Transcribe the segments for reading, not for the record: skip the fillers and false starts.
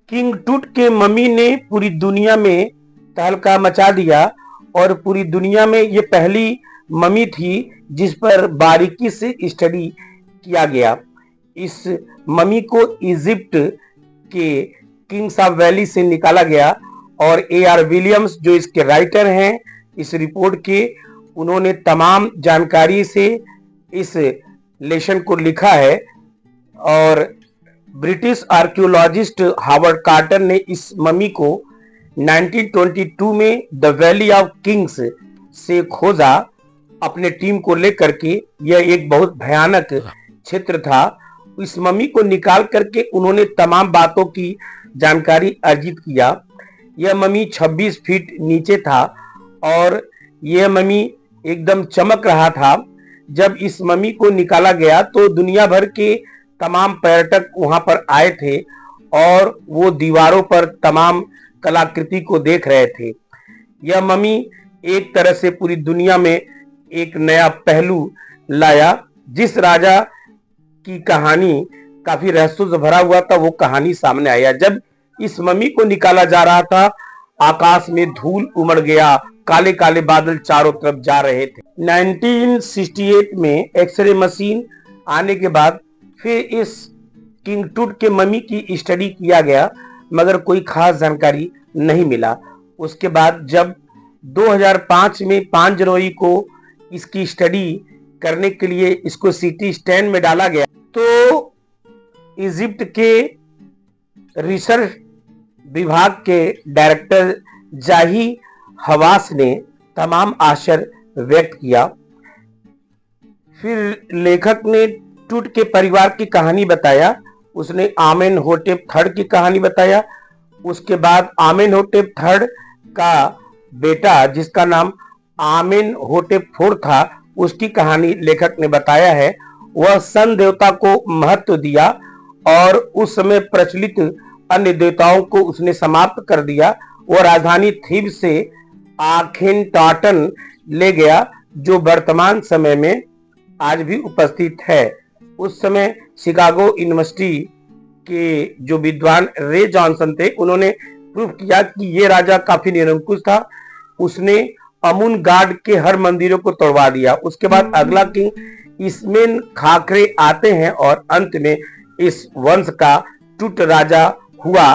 King टूट के mummy ने पूरी दुनिया में तहलका मचा दिया और पूरी दुनिया में ये पहली मम्मी थी जिस पर बारीकी से स्टडी किया गया। इस मम्मी को इजिप्ट के किंग्स ऑफ वैली से निकाला गया और A.R. विलियम्स जो इसके राइटर हैं इस रिपोर्ट के, उन्होंने तमाम जानकारी से इस लेसन को लिखा है। और ब्रिटिश आर्कियोलॉजिस्ट हावर्ड कार्टर ने इस मम्मी को 1922 में द वैली ऑफ किंग्स से खोजा अपने टीम को लेकर के। यह एक बहुत भयानक क्षेत्र था। इस मम्मी को निकाल करके उन्होंने तमाम बातों की जानकारी अर्जित किया। यह मम्मी 26 फीट नीचे था और यह मम्मी एकदम चमक रहा था। जब इस मम्मी को निकाला गया तो दुनिया भर के तमाम पर्यटक वहां पर आए थे और वो दीवारों पर तमाम कलाकृति को देख रहे थे। यह मम्मी एक तरह से पूरी दुनिया में एक नया पहलू लाया। जिस राजा की कहानी काफी रहस्यों से भरा हुआ था वो कहानी सामने आया। जब इस मम्मी को निकाला जा रहा था आकाश में धूल उमड़ गया, काले काले बादल चारों तरफ जा रहे थे। 1968 में एक्सरे मशीन आने के बाद फिर इस किंग टूट के मम्मी की स्टडी किया गया मगर कोई खास जानकारी नहीं मिला। उसके बाद जब 2005 में 5 जनवरी को इसकी स्टडी करने के लिए इसको सीटी स्कैन में डाला गया तो इजिप्ट के रिसर्च विभाग के डायरेक्टर जाही हवास ने तमाम आश्चर्य व्यक्त किया। फिर लेखक ने टूट के परिवार की कहानी बताया। उसने आमेनहोटेप थर्ड की कहानी बताया। उसके बाद आमेनहोटेप थर्ड का बेटा जिसका नाम आमेनहोटेप फोर्थ था उसकी कहानी लेखक ने बताया है। वह सन देवता को महत्व दिया और उस समय प्रचलित अन्य देवताओं को उसने समाप्त कर दिया। वह राजधानी थीब से आखेनटाटन ले गया जो वर्तमान समय में आज भी उपस्थित है। उस समय शिकागो यूनिवर्सिटी के जो विद्वान रे जॉनसन थे उन्होंने प्रूव किया कि ये राजा काफी निरंकुश था। उसने अमुन गार्ड के हर मंदिरों को तोड़वा दिया। उसके बाद अगला किंग इसमेन खाकरे आते हैं और अंत में इस वंश का टूट राजा हुआ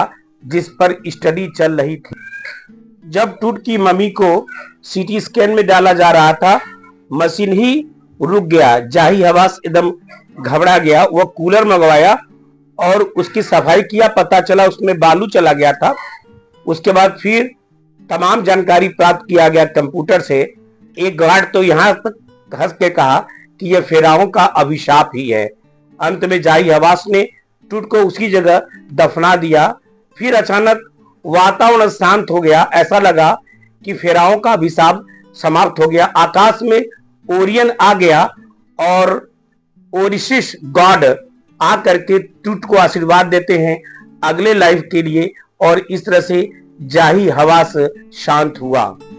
जिस पर स्टडी चल रही थी। जब टूट की मम्मी को सीटी स्कैन में डाला जा रहा था मशीन ही रुक गया। जाही हवास एकदम घबरा गया। वह कूलर मंगवाया और उसकी सफाई किया। पता चला उसमें बालू चला गया था। उसके बाद फिर तमाम जानकारी प्राप्त किया गया कंप्यूटर से। एक गार्ड तो यहां तक हंस के कहा कि यह फेराओं का अभिशाप ही है। अंत में जाही हवास ने टूट को उसी जगह दफना दिया। फिर अचानक वातावरण शांत हो गया। ऐसा लगा कि फेराओं का अभिशाप समाप्त हो गया। आकाश में ओरियन आ गया और ओरिसिस गॉड आकर के टूट को आशीर्वाद देते हैं अगले लाइफ के लिए और इस तरह से जाही हवास शांत हुआ।